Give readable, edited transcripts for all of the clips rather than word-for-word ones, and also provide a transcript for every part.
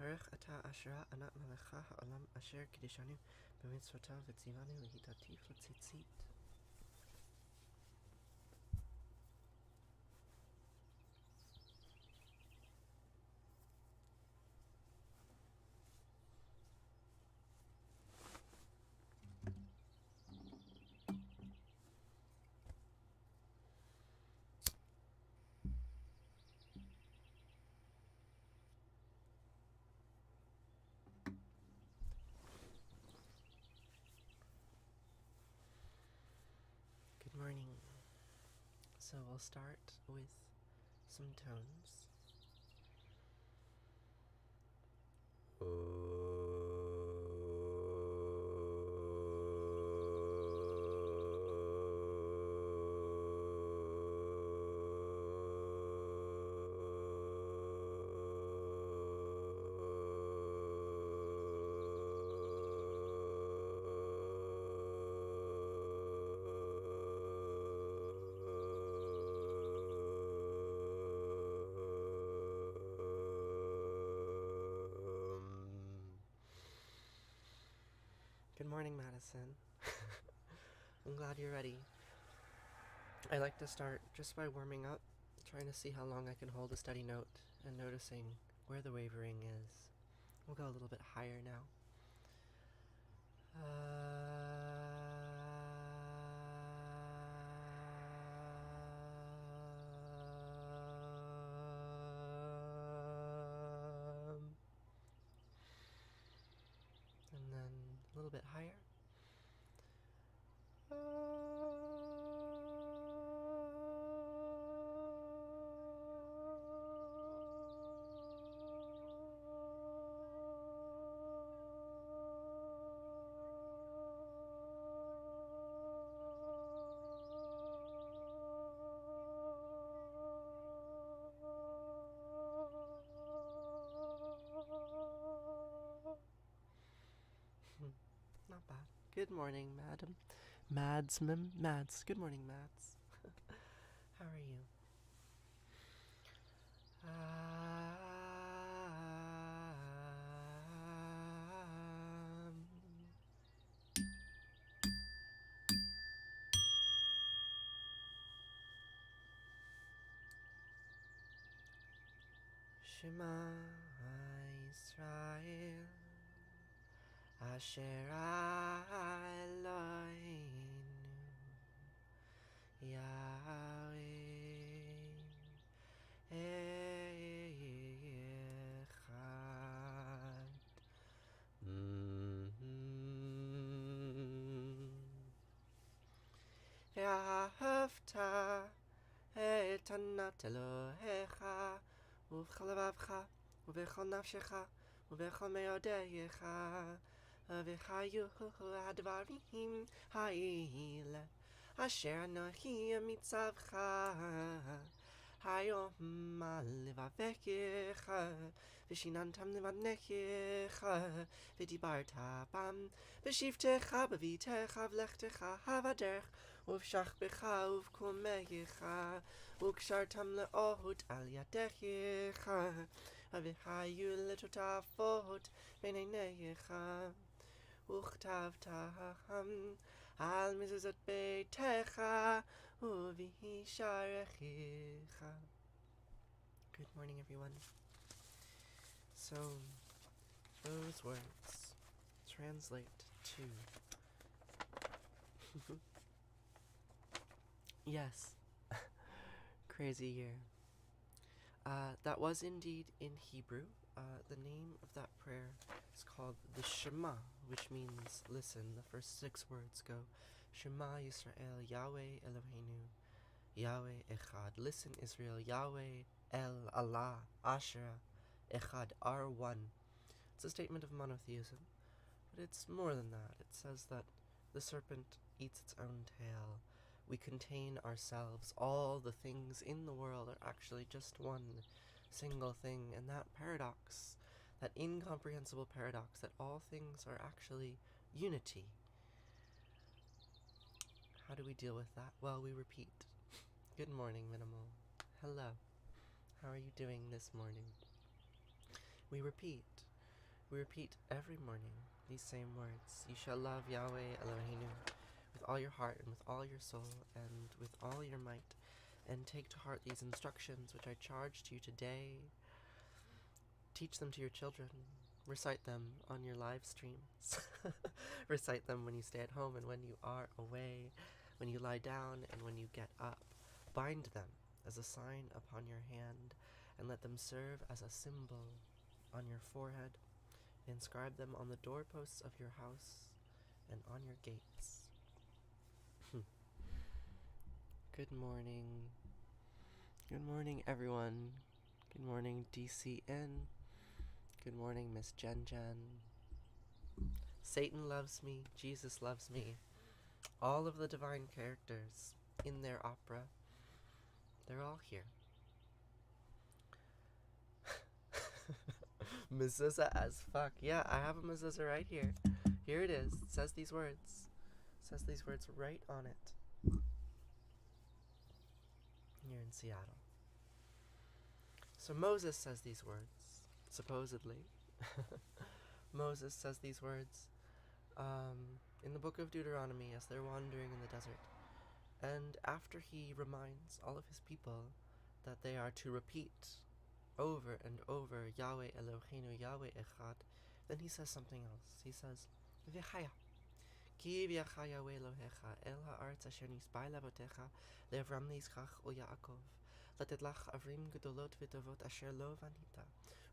Baruch atah asherah anat melecha ha'olam asher kiddushanu b'mitzvotav v'tzivanu l'hitatif l'tzitzit. Good morning. So we'll start with some tones. Good morning, Madison. I'm glad you're ready. I like to start just by warming up, trying to see how long I can hold a steady note and noticing where the wavering is. We'll go a little bit higher now. And then a little bit higher. Not bad. Good morning, madam. Mads. Good morning, Mads. How are you? Shema Yisrael Asher Eloheinu Yahweh Echad. ואהבת את ענת אלוהיך ובכל לבבך ובכל נפשך ובכל מאודייך וחיו הדברים האלה אשר אנוכי מצווך היום על לבביך ושיננתם לבניך ודיברת בם בשבתך בביתך ולכתך בדרך ובשכבך ובקומך וקשרתם לאות על ידיך והיו לטוטפות בין עיניך וכתבתם על מזוזות ביתך ובשעריך. Good morning, everyone. So, those words translate to yes, crazy year. That was indeed in Hebrew. The name of that prayer is called the Shema, which means listen. The first 6 words go Shema Yisrael, Yahweh Eloheinu, Yahweh Echad. Listen, Israel, Yahweh El Allah, Asherah, Echad, are one. It's a statement of monotheism, but it's more than that. It says that the serpent eats its own tail. We contain ourselves. All the things in the world are actually just one single thing. And that paradox, that incomprehensible paradox that all things are actually unity. How do we deal with that? Well, we repeat. Good morning, Minimal. Hello. How are you doing this morning? We repeat. We repeat every morning these same words. You shall love Yahweh Eloheinu with all your heart and with all your soul and with all your might, and take to heart these instructions which I charge to you today. Teach them to your children. Recite them on your live streams. Recite them when you stay at home and when you are away, when you lie down and when you get up. Bind them as a sign upon your hand, and let them serve as a symbol on your forehead. Inscribe them on the doorposts of your house and on your gates. Good morning. Good morning, everyone. Good morning, DCN. Good morning, Miss Jen Jen. Satan loves me. Jesus loves me. All of the divine characters in their opera, they're all here. Mezuzah as fuck. Yeah, I have a mezuzah right here. Here it is. It says these words. It says these words right on it. Here in Seattle. So Moses says these words, supposedly. Moses says these words in the book of Deuteronomy as they're wandering in the desert. And after he reminds all of his people that they are to repeat over and over Yahweh Eloheinu, Yahweh Echad, then he says something else. He says, V'chaya, ki v'chaya Yahweh Elohecha, el ha'aretz asher nisbai lavotecha, le'avram le'Yitzchak u'Yaakov, לתת לך עברים גדולות וטובות אשר לא בנית,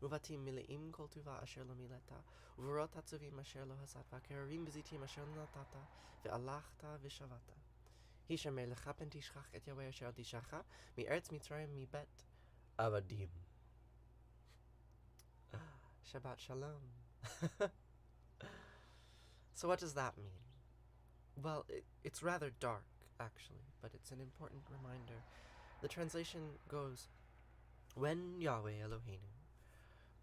ובתים מלאים כל טובה אשר לא מילאת, ובורות עצובים אשר לא הסת, וכררים וזיתים אשר לא נטעת, והלכת ושבת. הישמר לך פן תשכח את יהוה אשר תשכחה, מארץ מצרים מבית עבדים. Shabbat Shalom. So what does that mean? Well, it's rather dark, actually, but it's an important reminder. The translation goes, when Yahweh Eloheinu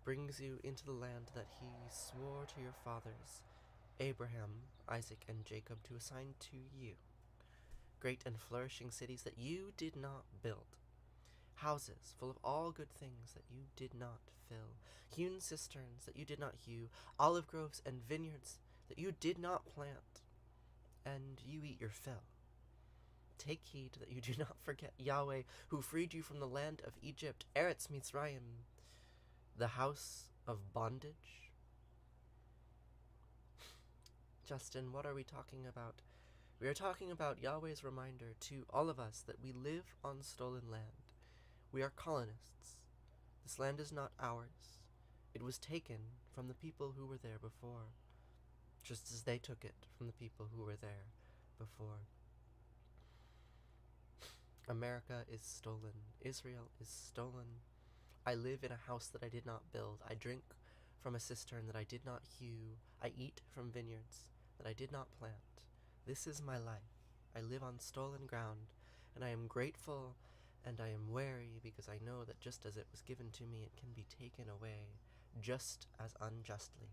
brings you into the land that he swore to your fathers, Abraham, Isaac, and Jacob, to assign to you, great and flourishing cities that you did not build, houses full of all good things that you did not fill, hewn cisterns that you did not hew, olive groves and vineyards that you did not plant, and you eat your fill. Take heed that you do not forget Yahweh, who freed you from the land of Egypt, Eretz Mitzrayim, the house of bondage. Justin, what are we talking about? We are talking about Yahweh's reminder to all of us that we live on stolen land. We are colonists. This land is not ours. It was taken from the people who were there before, just as they took it from the people who were there before. America is stolen. Israel is stolen. I live in a house that I did not build. I drink from a cistern that I did not hew. I eat from vineyards that I did not plant. This is my life. I live on stolen ground, and I am grateful and I am wary because I know that just as it was given to me, it can be taken away just as unjustly.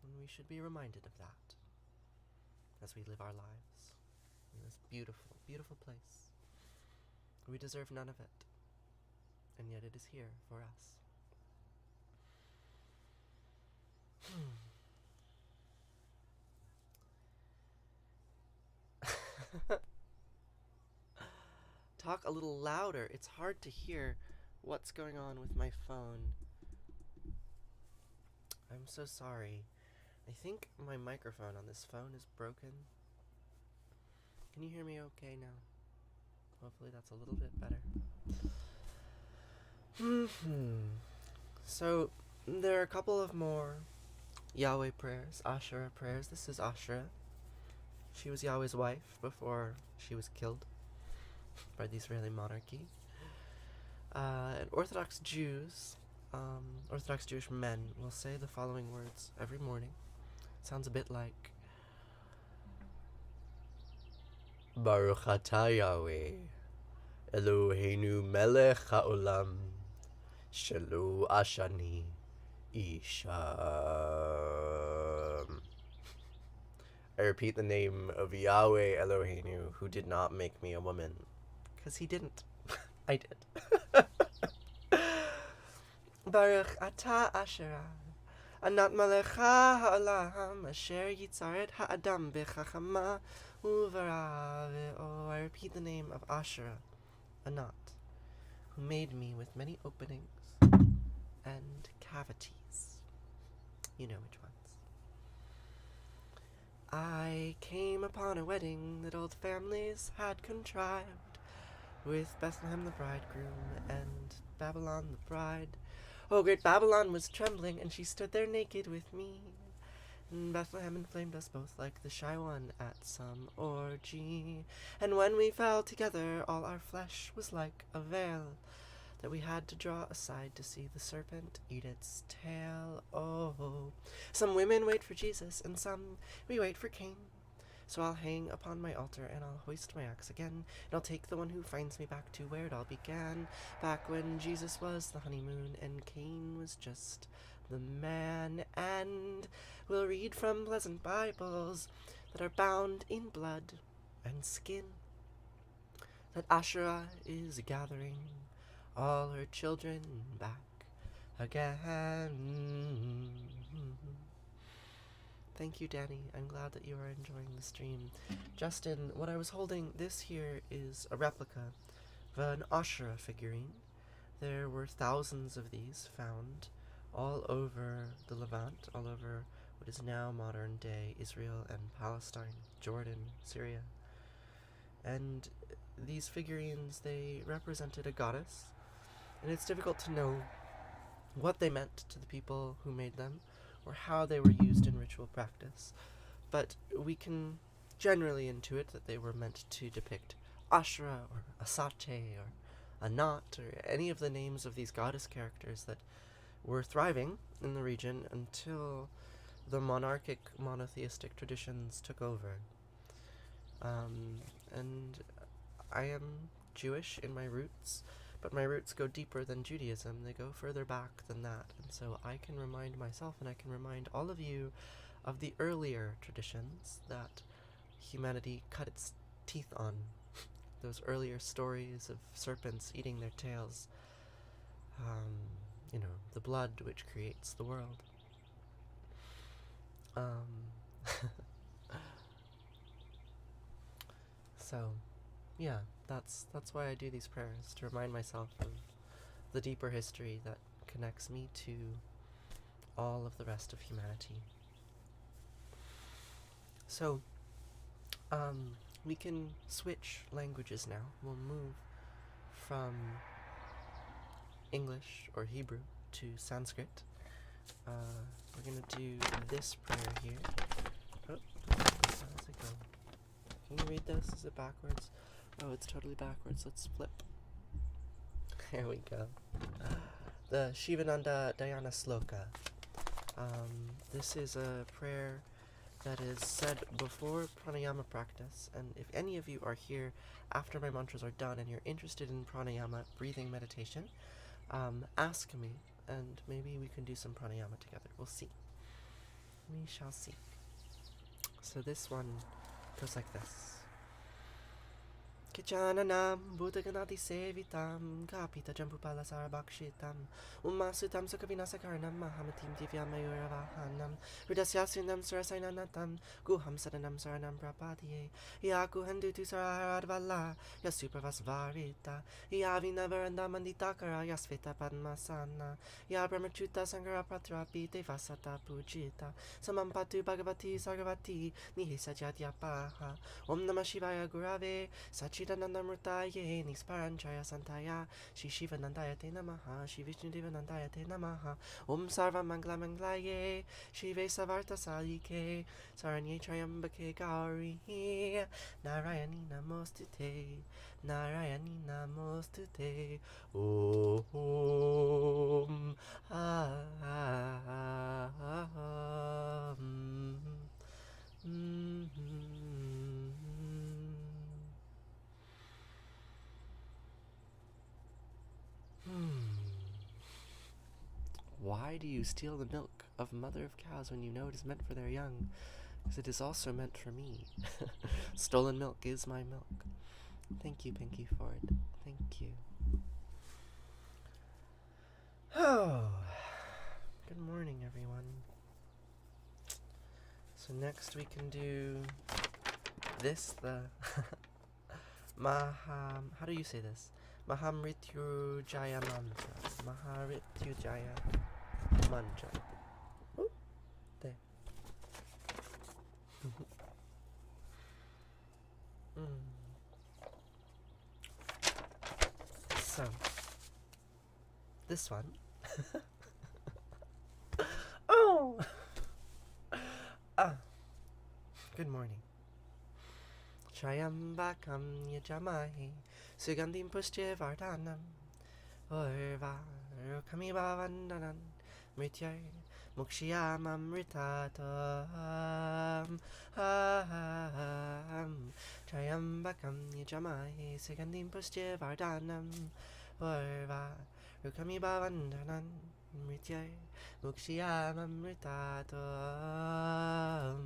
And we should be reminded of that as we live our lives in this beautiful, beautiful place. We deserve none of it, and yet it is here for us. Talk a little louder. It's hard to hear what's going on with my phone. I'm so sorry. I think my microphone on this phone is broken. Can you hear me okay now? Hopefully that's a little bit better. So, there are a couple of more Yahweh prayers, Asherah prayers. This is Asherah. She was Yahweh's wife before she was killed by the Israeli monarchy. And Orthodox Jews, Orthodox Jewish men will say the following words every morning. It sounds a bit like Baruch atah Yahweh, Eloheinu melech haolam, shelo ashani isha. I repeat the name of Yahweh Eloheinu, who did not make me a woman. Because he didn't. I did. Baruch atah Asherah, Anat malecha ha'olam, asher yitzaret ha'adam bechachama uvara ve'o. I repeat the name of Asherah, Anat, who made me with many openings and cavities. You know which ones. I came upon a wedding that old families had contrived, with Bethlehem the bridegroom and Babylon the bride. Oh, great Babylon was trembling, and she stood there naked with me. And Bethlehem inflamed us both like the shy one at some orgy. And when we fell together, all our flesh was like a veil that we had to draw aside to see the serpent eat its tail. Oh, some women wait for Jesus, and some we wait for Cain. So I'll hang upon my altar, and I'll hoist my axe again, and I'll take the one who finds me back to where it all began, back when Jesus was the honeymoon, and Cain was just the man. And we'll read from pleasant Bibles that are bound in blood and skin, that Asherah is gathering all her children back again. Thank you, Danny. I'm glad that you are enjoying the stream. Justin, what I was holding this here is a replica of an Asherah figurine. There were thousands of these found all over the Levant, all over what is now modern-day Israel and Palestine, Jordan, Syria. And these figurines, they represented a goddess, and it's difficult to know what they meant to the people who made them, or how they were used in ritual practice, but we can generally intuit that they were meant to depict Asherah, or Asate, or Anat, or any of the names of these goddess characters that were thriving in the region until the monarchic monotheistic traditions took over. And I am Jewish in my roots, but my roots go deeper than Judaism. They go further back than that. And so I can remind myself, and I can remind all of you, of the earlier traditions that humanity cut its teeth on. Those earlier stories of serpents eating their tails. The blood which creates the world. So, yeah, that's why I do these prayers, to remind myself of the deeper history that connects me to all of the rest of humanity. So, we can switch languages now. We'll move from English or Hebrew to Sanskrit. We're gonna do this prayer here. Oh, how does it go? Can you read this? Is it backwards? Oh, it's totally backwards. Let's flip. There we go. The Shivananda Dhyana Sloka. This is a prayer that is said before pranayama practice, and if any of you are here after my mantras are done and you're interested in pranayama, breathing meditation, ask me, and maybe we can do some pranayama together. We'll see. We shall see. So this one goes like this. Kijananam Buddhaganati Sevitam Kapita Jampupala Sarabakshitam Umasutam Sukabinasakarnam Mahamatim Divya Mayuravahanam Rudasyasunam Surasainanatam Guham Sadanam Saranam Prapadiye Yaku Handutu Saraharadvala Yasupravasvarita Yavinavaranam Manditakara Yasveta Padmasana Yabramachuta Sangara Patrapi Devasata Pujita Samampatu Bhagavati Sargavati Nihisajadyapa Om Namah Shivaya Gurave Sachidanandamrutaye Nisparanchaya Santaya Shri Shivanandaya Te Namaha Shri Vishnudevanandaya Te Namaha Om Sarva Mangla Manglaye Shri Vesavarta Salike Saranye Trayambake Gauri Narayani Namostute Narayani Namostute Om Why do you steal the milk of mother of cows when you know it is meant for their young? Because it is also meant for me. Stolen milk is my milk. Thank you, Pinky Ford. Thank you. Oh, good morning, everyone. So next we can do this, the how do you say this? Mahamrityujaya mantra. Maharityujaya mantra. Ooh, there. So, this one. Oh! Good morning. Trayambakam yajamahe Sugandhim pushche vardhanam Urva Rukami bhavandanan Mrityay Mukshiyamamritatam Trayambakam yajamahe Sugandhim pushche vardhanam Urva Rukami bhavandanan Mrityay Mukshiyamamritatam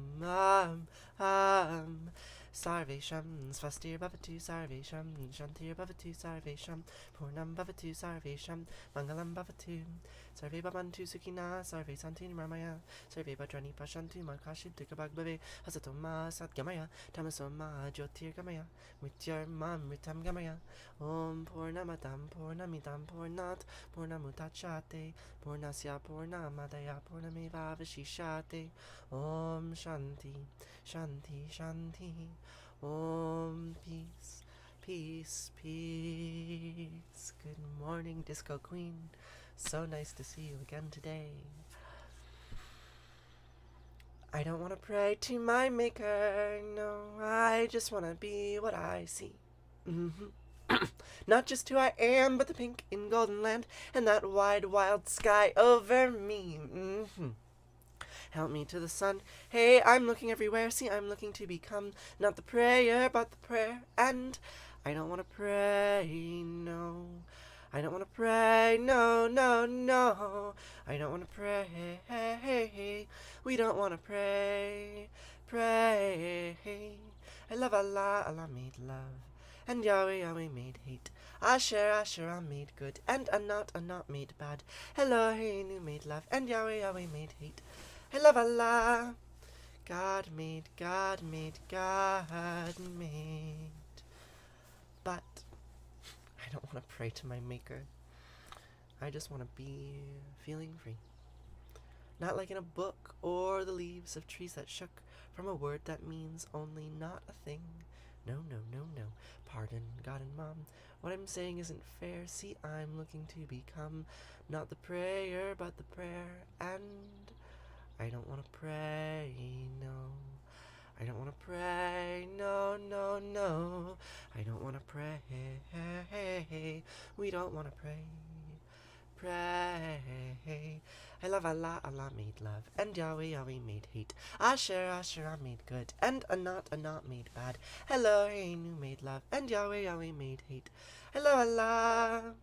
Sarvesham Svastir Bhavatu Sarvesham Shantir Bhavatu Sarvesham Purnam Bhavatu Sarvesham Mangalam Bhavatu Sarve Bhavantu Sukhina Sarve Santi Ramaya Sarve Bhadrani Pashantu Makashid Dukabhagbhave Hasatoma Satgamaya Tamasoma Jyotir Gamaya Mrityar Mamritam Gamaya Om Purnamatam Purnamidam Purnat Purnamutachate Purnasya Purnamadaya Purnameva Vashishate Om Shanti Shanti Shanti Om peace peace peace. Good morning, Disco Queen. So nice to see you again today. I don't want to pray to my maker, no, I just want to be what I see. Not just who I am, but the pink in golden land and that wide wild sky over me. Help me to the sun. Hey, I'm looking everywhere. See, I'm looking to become not the prayer, but the prayer. And I don't want to pray, no. I don't want to pray, no, no, no. I don't want to pray. We don't want to pray, pray. I love Allah, Allah made love. And Yahweh, Yahweh made hate. Asher, Asher, made good. And Anat, Anat made bad. Elohim made love. And Yahweh, Yahweh made hate. I love Allah. God made, God made, God made. But I don't want to pray to my maker. I just want to be feeling free. Not like in a book or the leaves of trees that shook from a word that means only not a thing. No, no, no, no. Pardon, God and Mom. What I'm saying isn't fair. See, I'm looking to become not the prayer, but the prayer. And I don't want to pray, no. I don't want to pray, no, no, no. I don't want to pray, we don't want to pray, pray. I love Allah, Allah made love, and Yahweh, Yahweh made hate. Asher, Asher, made good, and Anat, Anat made bad. Elohim made love, and Yahweh, Yahweh made hate. I love Allah.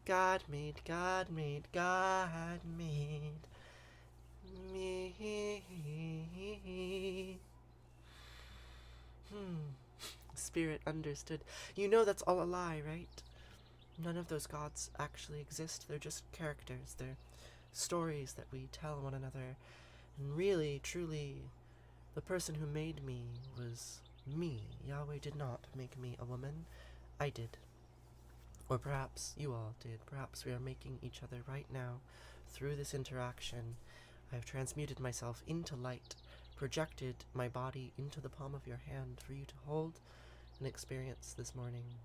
God made, God made, God made me. Spirit understood. You know that's all a lie, right? None of those gods actually exist. They're just characters. They're stories that we tell one another. And really, truly, the person who made me was me. Yahweh did not make me a woman. I did. Or perhaps you all did. Perhaps we are making each other right now through this interaction. I have transmuted myself into light, projected my body into the palm of your hand for you to hold and experience this morning.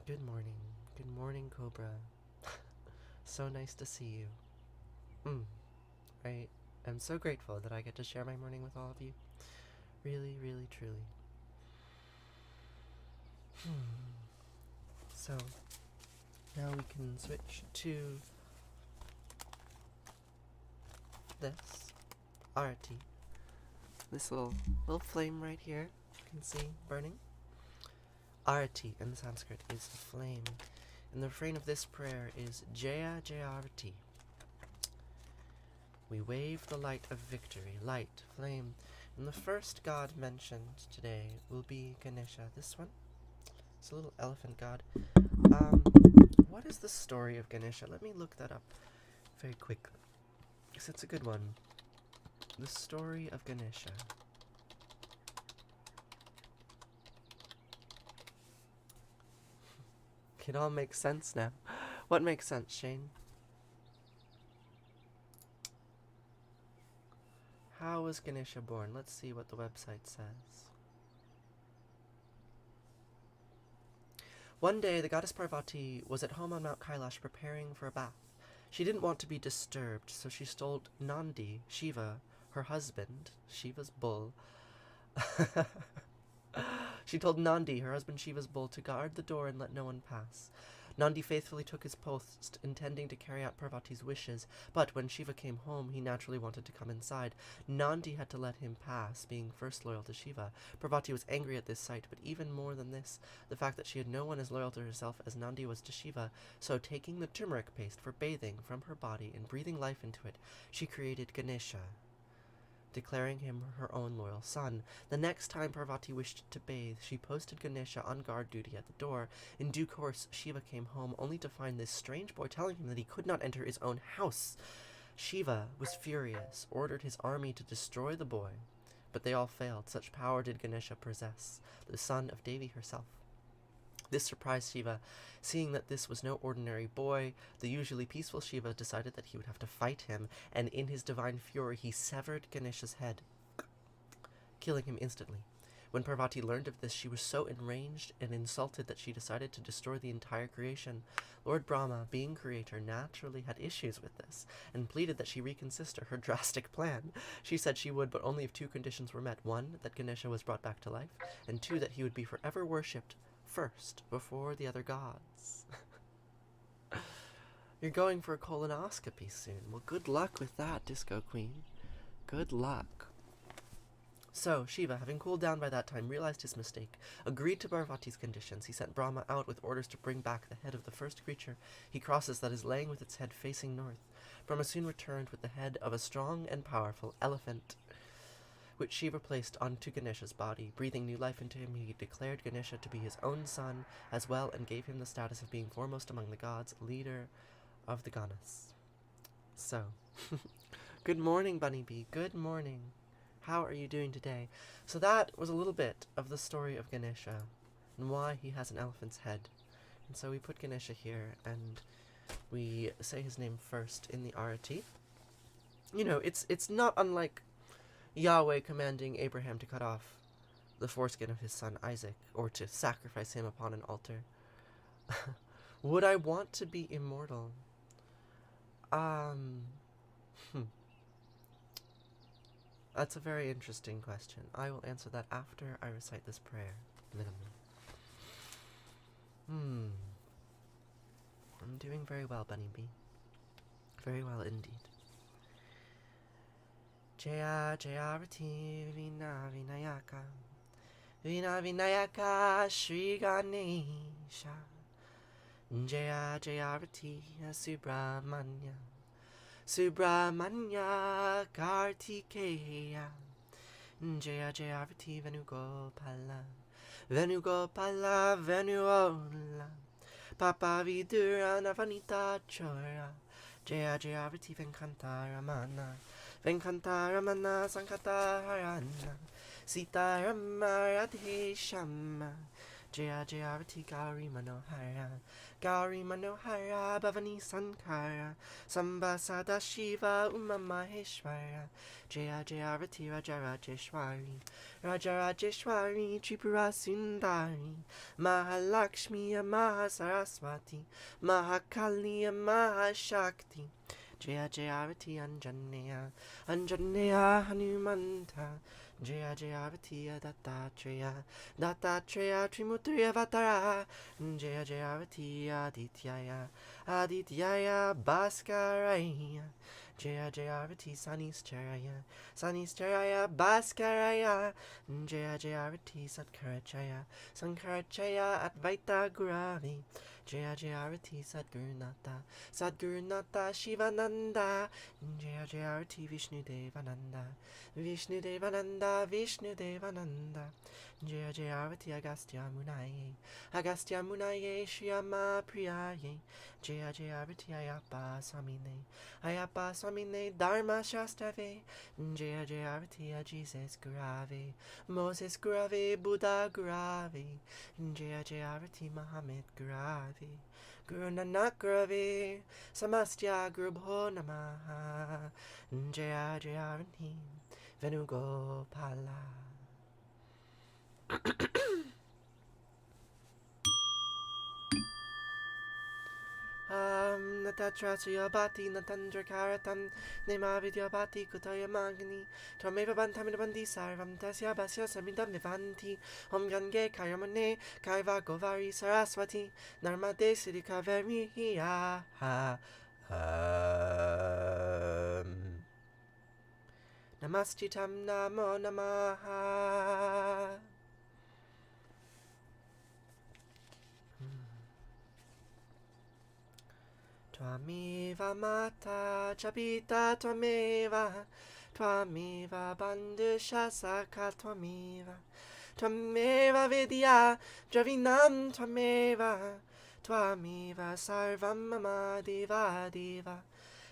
Good morning. Good morning, Cobra. So nice to see you. I am so grateful that I get to share my morning with all of you. Really, really, truly. So, now we can switch to this arati. This little flame right here, you can see burning. Arati in Sanskrit is a flame, and the refrain of this prayer is Jaya Jaya Arati. We wave the light of victory, light, flame, and the first god mentioned today will be Ganesha. This one, it's a little elephant god. What is the story of Ganesha? Let me look that up very quickly, because it's a good one. The story of Ganesha. It all makes sense now. What makes sense, Shane? How was Ganesha born? Let's see what the website says. One day, the goddess Parvati was at home on Mount Kailash preparing for a bath. She didn't want to be disturbed, so she told Nandi, Shiva, her husband, Shiva's bull. She told Nandi, her husband Shiva's bull, to guard the door and let no one pass. Nandi faithfully took his post, intending to carry out Parvati's wishes, but when Shiva came home, he naturally wanted to come inside. Nandi had to let him pass, being first loyal to Shiva. Parvati was angry at this sight, but even more than this, the fact that she had no one as loyal to herself as Nandi was to Shiva, so taking the turmeric paste for bathing from her body and breathing life into it, she created Ganesha, declaring him her own loyal son. The next time Parvati wished to bathe, she posted Ganesha on guard duty at the door. In due course, Shiva came home, only to find this strange boy telling him that he could not enter his own house. Shiva was furious, ordered his army to destroy the boy, but they all failed. Such power did Ganesha possess, the son of Devi herself. This surprised Shiva. Seeing that this was no ordinary boy, the usually peaceful Shiva decided that he would have to fight him, and in his divine fury he severed Ganesha's head, killing him instantly. When Parvati learned of this, she was so enraged and insulted that she decided to destroy the entire creation. Lord Brahma, being creator, naturally had issues with this, and pleaded that she reconsider her drastic plan. She said she would, but only if two conditions were met. One, that Ganesha was brought back to life, and two, that he would be forever worshipped first before the other gods. You're going for a colonoscopy soon. Well, good luck with that, Disco Queen. Good luck. So, Shiva, having cooled down by that time, realized his mistake, agreed to Parvati's conditions. He sent Brahma out with orders to bring back the head of the first creature he crosses that is laying with its head facing north. Brahma soon returned with the head of a strong and powerful elephant, which Shiva placed onto Ganesha's body. Breathing new life into him, he declared Ganesha to be his own son as well, and gave him the status of being foremost among the gods, leader of the Ganas. So, good morning, Bunny Bee. Good morning. How are you doing today? So that was a little bit of the story of Ganesha and why he has an elephant's head. And so we put Ganesha here, and we say his name first in the Arati. You know, it's not unlike Yahweh commanding Abraham to cut off the foreskin of his son Isaac, or to sacrifice him upon an altar. Would I want to be immortal? That's a very interesting question. I will answer that after I recite this prayer. I'm doing very well, Bunny Bee. Very well indeed. Jaya Jayarati Vina Vinayaka Vina Vinayaka Shri Ganesha Jaya Jayarati Subramanya Subramanya Kartikeya Jaya Jayarati Venugopala Venugopala Venuola Papa Vidura Navanita Chora Jaya Jayarati Venkantaramana Venkantaramana Sankatarana Sita Rama Radhe Shama Jaya Jayarati Gauri Manohara Bhavani Sankara Samba Sada Shiva Uma Maheshwara Jaya Jayarati Rajarajeshwari Rajarajeshwari Tripura Sundari Mahalakshmi Mahasaraswati Mahakali Mahashakti Jaya Jayarati Anjaneya Anjaneya Hanumanta Jaya Jayarati Dattatreya Dattatreya Trimutriya Vatara Jaya Jayarati Adityaya Adityaya Bhaskaraya Jaya Jayarati Sanistaraya Sanistaraya Bhaskaraya Jaya Jayarati Satkarachaya Sankarachaya Advaita Guravi Jaya Jayarati Sadgurunata Sadgurunata Shivananda Jaya Jayarati Vishnu Devananda Vishnu Devananda Vishnu Devananda Jaya Jayarati Agastya Munaye Agastya Munaye Shriyama Priyaye Jaya Jayarati Ayappa Swamine Dharma Shastave Jaya Jayarati Jesus Gurave Moses Gurave Buddha Gurave Jaya Jayarati Muhammad Gurave Guru Nanak Gurave Samastya Gurubho Namaha Jaya Jayarati Venugopala. Natatrasya bhati natandra karatam Nema vidya bhati kutaya magani Tvameva bantamina bandi sarvam tasya basya samidam vivanti Om Gange Kayamane Kaiva Govari Saraswati Narmade Siddhi Kaveri Namastitam Namo Namaha. Twameva mata chapita twameva bandusha saka twameva vidya dravinam twameva sarvam mama diva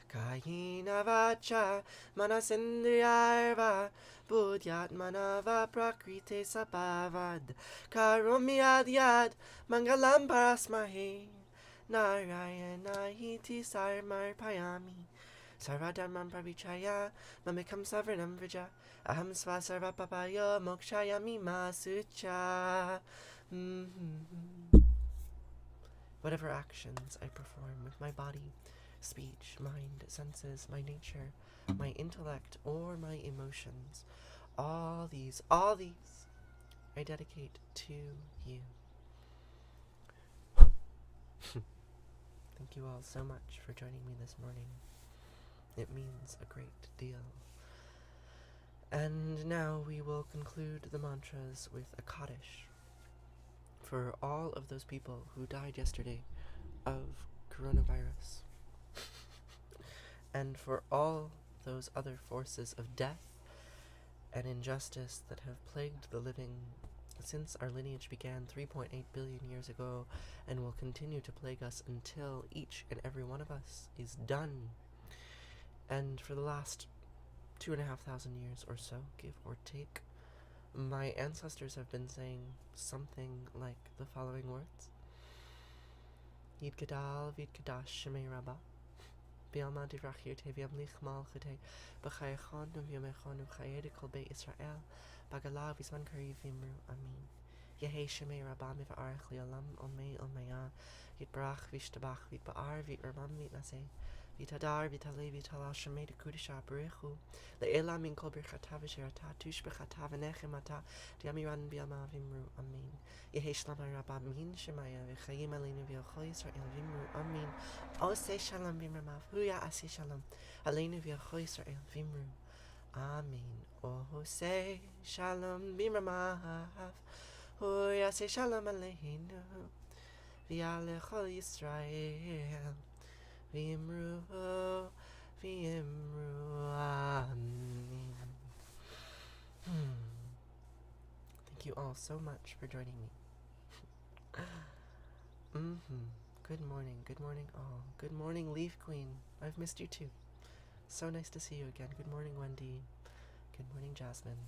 kayena vacha manasendriyarva buddhyatmanava prakrite sabhavad karomi adyad mangalam parasmahe Narayana hiti sarmar payami Sarvadharmam pravichaya Mamikam savarnam vrija Aham sva sarva papaya Mokshayami masucha. Whatever actions I perform with my body, speech, mind, senses, my nature, my intellect, or my emotions, all these I dedicate to you. Thank you all so much for joining me this morning. It means a great deal. And now we will conclude the mantras with a Kaddish for all of those people who died yesterday of coronavirus. And for all those other forces of death and injustice that have plagued the living since our lineage began 3.8 billion years ago and will continue to plague us until each and every one of us is done. And for the last 2,500 years or so, give or take, my ancestors have been saying something like the following words. Yid Gadal Vid Kadash Shemei Rabba Bialma Divrachir Teviam Lichmal Chete B'chayachon Uvyamechon Uchayed Kol Beit Israel Bagala Visman Kari Vimru Amin Yehe Shemei Rabba Mivarach Lialam Omei Omaya Yitbarach Vishtabach Vitbaar Vitramam Vitnase Vitadar Vitale Vitala Shemei Dekudisha Berechu Le'ela Min Kol Birchata V'Shirata Tush B'chata V'Nechemata Diamiran Bialma Vimru Amin Yehe Shlamai Rabba Min Shemaya V'chayim Aleinu V'Yochol Yisrael Vimru Amin Ose Shalom Vimramav Huya Ase Shalom Aleinu V'Yochol Yisrael Vimru Amin Ose Shalom Vimramav Huya Ase Shalom Aleinu V'Yochol Yisrael Vimru Amin. Thank you all so much for joining me. Good morning all. Good morning, Leaf Queen. I've missed you too. So nice to see you again. Good morning, Wendy. Good morning, Jasmine.